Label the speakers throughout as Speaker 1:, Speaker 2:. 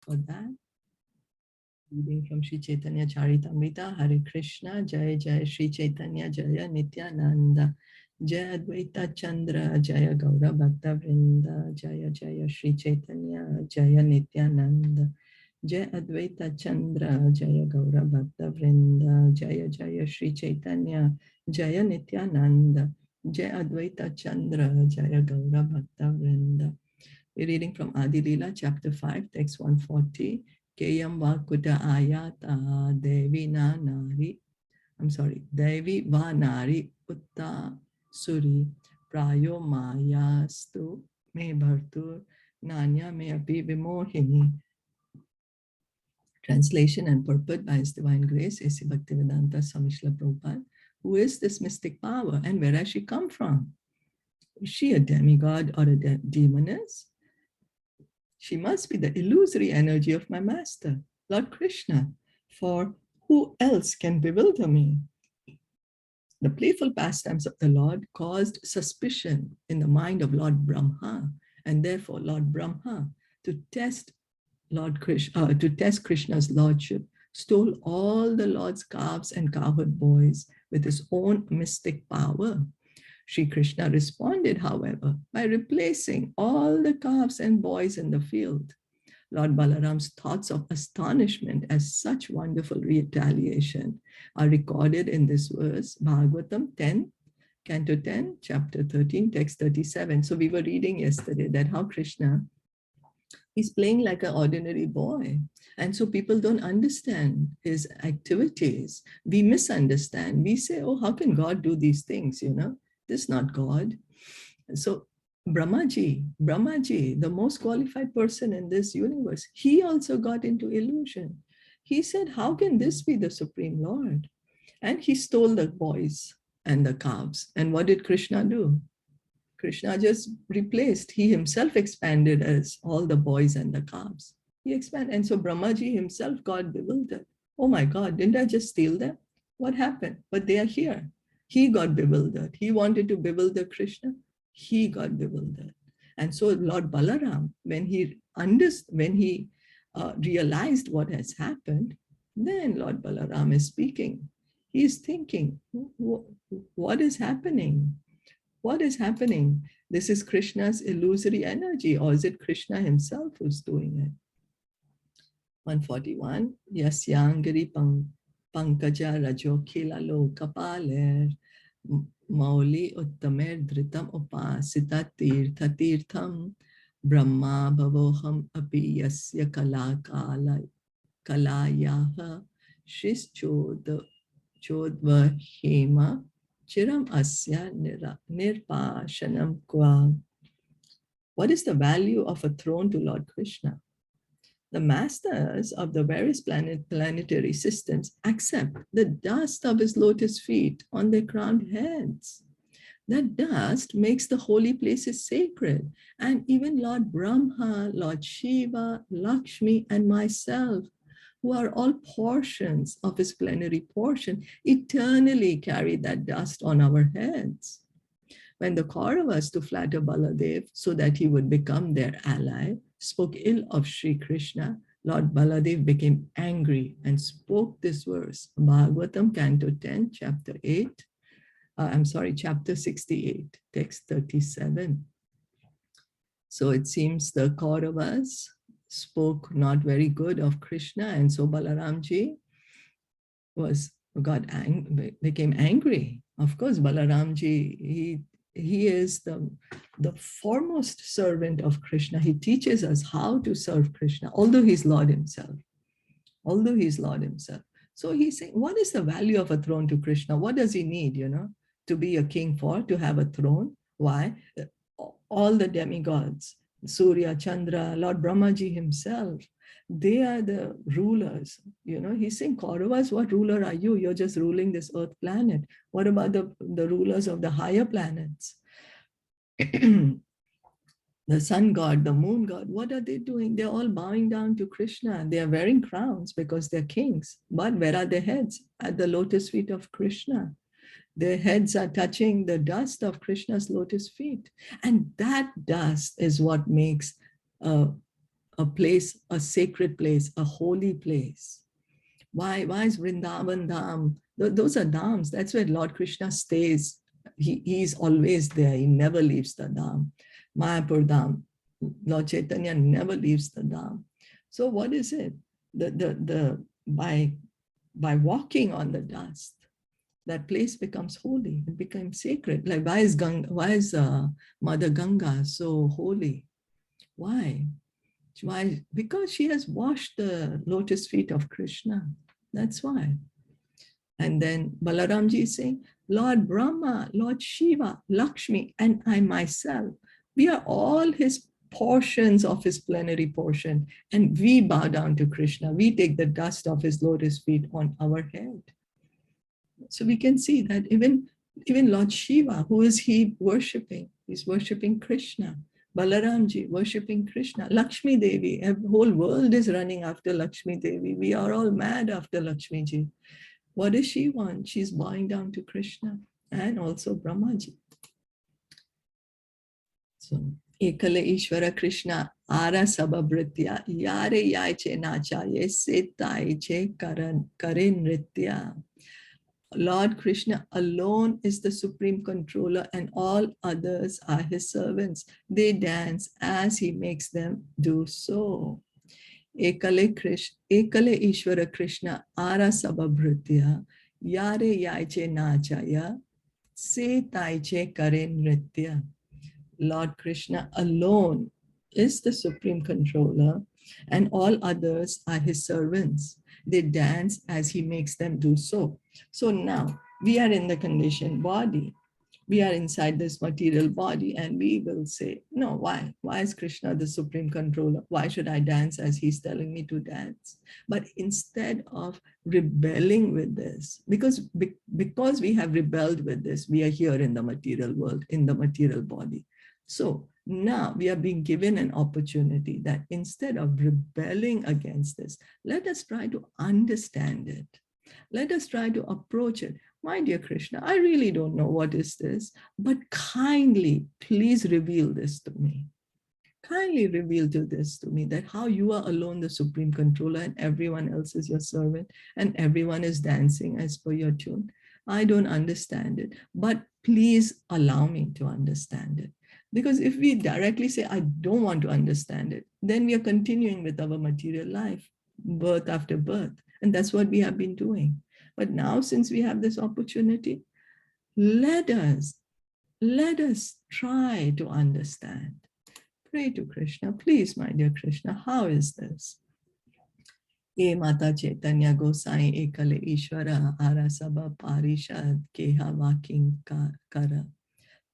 Speaker 1: for that. Reading from Sri Caitanya Caritamrita, Hare Krishna, Jaya Jaya Sri Chaitanya, Jaya Nityananda, Jaya Advaita Chandra, Jaya Gaura Bhakta Vrinda, Jaya Jaya Sri Chaitanya, Jaya Nityananda, Jaya Advaita Chandra, Jaya Gaura Bhakta Vrinda, Jaya Jaya Sri Chaitanya, Jaya Nityananda, Jaya Advaita Chandra, Jaya Gaura Bhakta Vrinda. We're reading from Adi-Lila, chapter 5, text 140. Keyam Vakuta Ayata Devi Nari. Devi Vanari Utta Suri Prayo Mayastu Me Bhartur Nanya Me Api Vimohini. Translation and purport by His Divine Grace, A.C. Bhaktivedanta Swami Srila Prabhupada. Who is this mystic power and where has she come from? Is she a demigod or a demoness? She must be the illusory energy of my master, Lord Krishna, for who else can bewilder me? The playful pastimes of the Lord caused suspicion in the mind of Lord Brahma, and therefore Lord Brahma, to test Krishna's lordship, stole all the Lord's calves and cowherd boys with his own mystic power. Sri Krishna responded, however, by replacing all the calves and boys in the field. Lord Balaram's thoughts of astonishment at such wonderful retaliation are recorded in this verse, Bhagavatam 10, Canto 10, chapter 13, text 37. So we were reading yesterday that how Krishna is playing like an ordinary boy. And so people don't understand his activities. We misunderstand. We say, oh, how can God do these things, This is not God. So Brahmaji, the most qualified person in this universe, he also got into illusion. He said, how can this be the Supreme Lord? And he stole the boys and the calves. And what did Krishna do? Krishna just replaced. He himself expanded as all the boys and the calves. He expanded. And so Brahmaji himself got bewildered. Oh my God, didn't I just steal them? What happened? But they are here. He got bewildered. He wanted to bewilder Krishna. He got bewildered. And so Lord Balaram, when he realized what has happened, then Lord Balaram is speaking. He is thinking, what is happening? What is happening? This is Krishna's illusory energy, or is it Krishna himself who's doing it? 141, Yasyangari Pankaja Rajokhila Lokapaler Mauli Uttamer Dhritam Upasita Tirtha Tirtham Brahma Bhavoham Api Yasya Kalayaha Shis Chodva Hema Chiram Asya Nirpashanam Kwa. What is the value of a throne to Lord Krishna? The masters of the various planetary systems accept the dust of his lotus feet on their crowned heads. That dust makes the holy places sacred. And even Lord Brahma, Lord Shiva, Lakshmi, and myself, who are all portions of his plenary portion, eternally carry that dust on our heads. When the Kauravas, to flatter Baladev so that he would become their ally, spoke ill of Sri Krishna, Lord Baladev became angry and spoke this verse, Bhagavatam Canto 10, chapter 68, text 37. So it seems the Kauravas spoke not very good of Krishna, and so Balaramji became angry. Of course, Balaramji, he is the foremost servant of Krishna. He teaches us how to serve Krishna, although he's Lord himself. So he's saying, what is the value of a throne to Krishna? What does he need, to be a king for, to have a throne? Why? All the demigods, Surya, Chandra, Lord Brahmaji himself, they are the rulers. He's saying, Kauravas, what ruler are you? You're just ruling this earth planet. What about the rulers of the higher planets? The sun god, the moon god, what are they doing? They're all bowing down to Krishna. They are wearing crowns because they're kings. But where are their heads? At the lotus feet of Krishna. Their heads are touching the dust of Krishna's lotus feet. And that dust is what makes a place, a sacred place, a holy place. Why is Vrindavan Dham? Those are dhams. That's where Lord Krishna stays. He's always there. He never leaves the dham. Mayapur Dham. Lord Chaitanya never leaves the dham. So what is it? By walking on the dust, that place becomes holy. It becomes sacred. Like why is Mother Ganga so holy? Why? Because she has washed the lotus feet of Krishna. That's why. And then Balaramji is saying, Lord Brahma, Lord Shiva, Lakshmi, and I myself, we are all his portions of his plenary portion. And we bow down to Krishna. We take the dust of his lotus feet on our head. So we can see that even Lord Shiva, who is he worshipping? He's worshipping Krishna. Balaramji worshipping Krishna. Lakshmi Devi, the whole world is running after Lakshmi Devi. We are all mad after Lakshmi Ji. What does she want? She's bowing down to Krishna and also Brahmaji. So, Ekale Ishvara Krishna Ara Sababritya Yare Yaiche Nachaye Setaiche Karen Nritya. Lord Krishna alone is the supreme controller and all others are his servants. They dance as he makes them do so. Ekale Ishvara Krishna Ara Sababhritya Yare Yaiche Nachaya Se Taiche Karen Nritya. Lord Krishna alone is the supreme controller and all others are his servants. They dance as he makes them do so. So now we are in the conditioned body. We are inside this material body and we will say, no, why? Why is Krishna the supreme controller? Why should I dance as he's telling me to dance? But instead of rebelling with this, because we have rebelled with this, we are here in the material world, in the material body. So now we are being given an opportunity that instead of rebelling against this, let us try to understand it. Let us try to approach it. My dear Krishna, I really don't know what is this, but kindly, please reveal this to me. Kindly reveal this to me, that how you are alone the supreme controller and everyone else is your servant and everyone is dancing as per your tune. I don't understand it, but please allow me to understand it. Because if we directly say, I don't want to understand it, then we are continuing with our material life, birth after birth. And that's what we have been doing. But now, since we have this opportunity, let us try to understand. Pray to Krishna. Please, my dear Krishna, how is this? E Mata Chaitanya Gosai Ekale Ishvara Arasaba Parishad Keha Vaking Kara.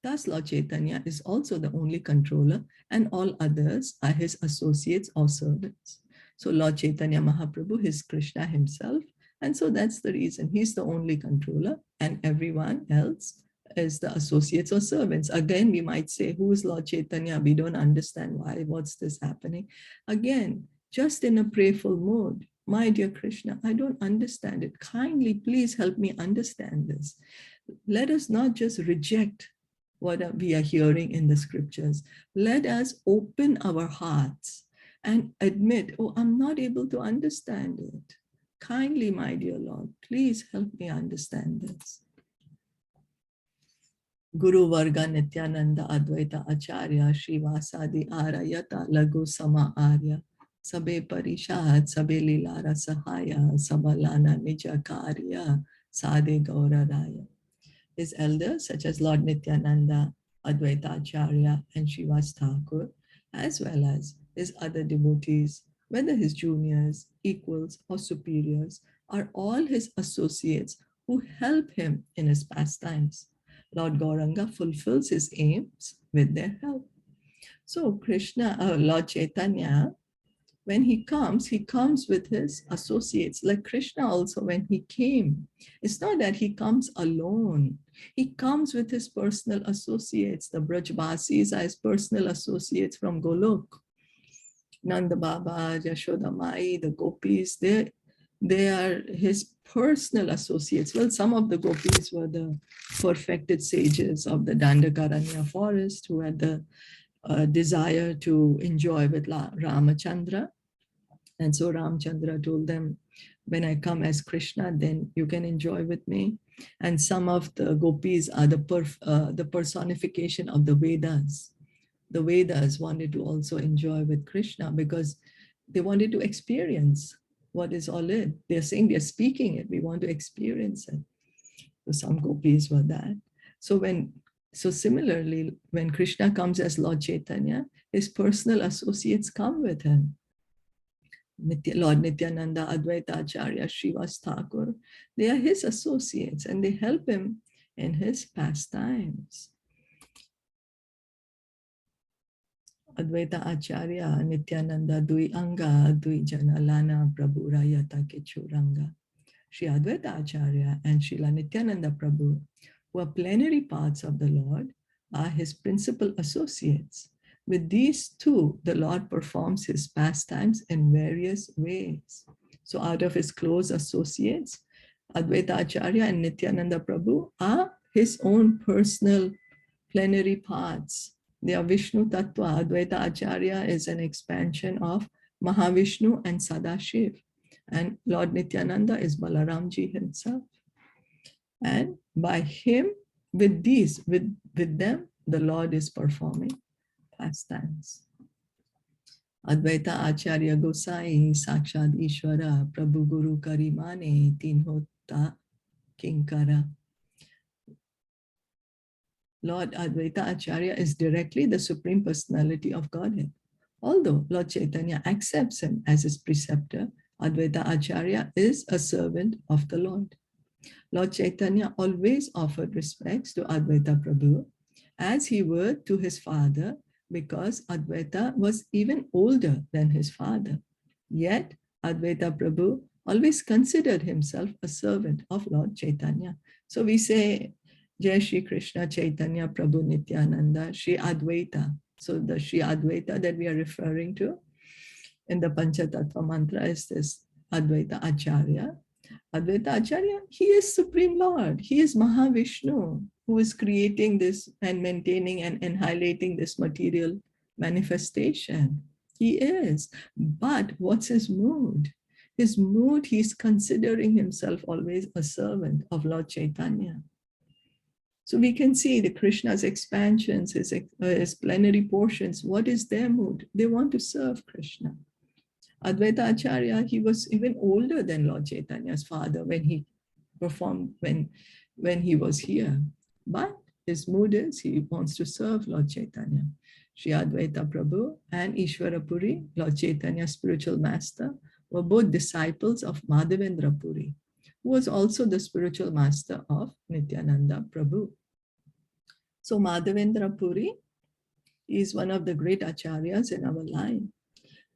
Speaker 1: Thus, Lord Chaitanya is also the only controller and all others are his associates or servants. So Lord Chaitanya Mahaprabhu is Krishna himself. And so that's the reason he's the only controller and everyone else is the associates or servants. Again, we might say, who is Lord Chaitanya? We don't understand why, what's this happening? Again, just in a prayerful mode. My dear Krishna, I don't understand it. Kindly, please help me understand this. Let us not just reject what we are hearing in the scriptures. Let us open our hearts and admit, oh, I'm not able to understand it. Kindly, my dear Lord, please help me understand this. Guru Varga Nityananda Advaita Acharya Srivasadi Arayata Lagu Sama Arya Sabe Parishad Sabe Lilara Sahaya Sabalana Nija Karya Sade Gaura Raya. His elders, such as Lord Nityananda, Advaita Acharya, and Srivas Thakur, as well as his other devotees, whether his juniors, equals, or superiors, are all his associates who help him in his pastimes. Lord Gauranga fulfills his aims with their help. So Krishna, Lord Chaitanya, when he comes with his associates. Like Krishna also, when he came, it's not that he comes alone. He comes with his personal associates. The Brajbasis are his personal associates from Golok. Nanda Baba, Yashoda Mai, the Gopis, they are his personal associates. Well, some of the Gopis were the perfected sages of the Dandakaranya forest who had the desire to enjoy with Ramachandra. And so Ramchandra told them, when I come as Krishna, then you can enjoy with me. And some of the gopis are the personification of the Vedas. The Vedas wanted to also enjoy with Krishna because they wanted to experience what is all it. They're saying, they're speaking it, we want to experience it. So some gopis were that. So similarly, when Krishna comes as Lord Chaitanya, his personal associates come with him. Lord Nityananda, Advaita Acharya, Srivas Thakur, they are his associates and they help him in his pastimes. Advaita Acharya, Nityananda, Dui Anga, Dui Jana Lana, Prabhu Rayata Kechuranga. Sri Advaita Acharya and Srila Nityananda Prabhu, who are plenary parts of the Lord, are his principal associates. With these two, the Lord performs his pastimes in various ways. So out of his close associates, Advaita Acharya and Nityananda Prabhu are his own personal plenary parts. They are Vishnu Tattva. Advaita Acharya is an expansion of Mahavishnu and Sadashiv. And Lord Nityananda is Balaramji himself. And by him, with them, the Lord is performing pastimes. Advaita Acharya Gosai, Sakshad Ishwara, Prabhu Guru Karimane, Tinhota Kinkara. Lord Advaita Acharya is directly the Supreme Personality of Godhead. Although Lord Chaitanya accepts him as his preceptor, Advaita Acharya is a servant of the Lord. Lord Chaitanya always offered respects to Advaita Prabhu as he would to his father, because Advaita was even older than his father. Yet Advaita Prabhu always considered himself a servant of Lord Chaitanya. So we say, Jai Shri Krishna Chaitanya Prabhu Nityananda, Shri Advaita. So the Shri Advaita that we are referring to in the Panchatattva mantra is this Advaita Acharya. Advaita Acharya, he is Supreme Lord. He is Mahavishnu, who is creating this and maintaining and highlighting this material manifestation. He is. But what's his mood? His mood, he's considering himself always a servant of Lord Chaitanya. So we can see the Krishna's expansions, his plenary portions. What is their mood? They want to serve Krishna. Advaita Acharya, he was even older than Lord Chaitanya's father when he performed, when he was here. But his mood is he wants to serve Lord Chaitanya. Sri Advaita Prabhu and Ishwara Puri, Lord Chaitanya's spiritual master, were both disciples of Madhavendra Puri, who was also the spiritual master of Nityananda Prabhu. So Madhavendra Puri is one of the great acharyas in our line.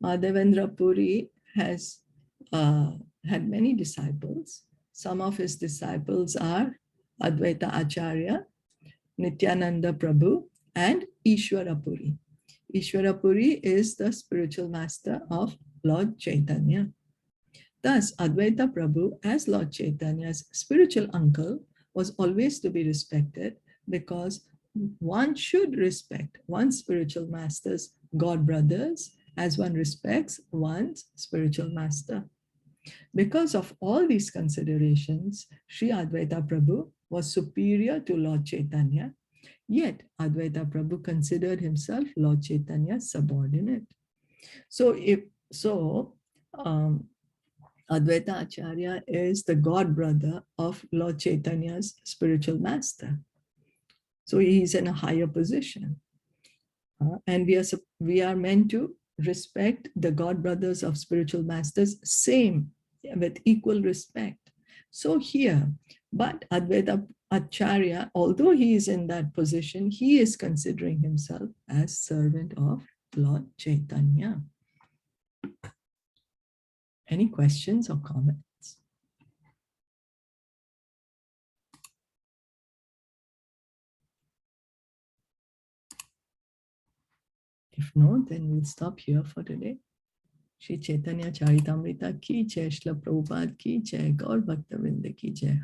Speaker 1: Madhavendra Puri has had many disciples. Some of his disciples are Advaita Acharya, Nityananda Prabhu, and Ishwara Puri. Ishwara Puri is the spiritual master of Lord Chaitanya. Thus, Advaita Prabhu, as Lord Chaitanya's spiritual uncle, was always to be respected because one should respect one's spiritual master's god brothers as one respects one's spiritual master. Because of all these considerations, Sri Advaita Prabhu was superior to Lord Chaitanya, yet Advaita Prabhu considered himself Lord Chaitanya's subordinate. So Advaita Acharya is the god brother of Lord Chaitanya's spiritual master. So he is in a higher position. And we are meant to respect the god brothers of spiritual masters same, with equal respect. So here, but Advaita Acharya, although he is in that position, he is considering himself as servant of Lord Chaitanya. Any questions or comments? If not, then we'll stop here for today. Shri Caitanya Caritamrita ki jai, Shila Prabhupada ki jai, Gaur Bhakta Vrinda ki jai.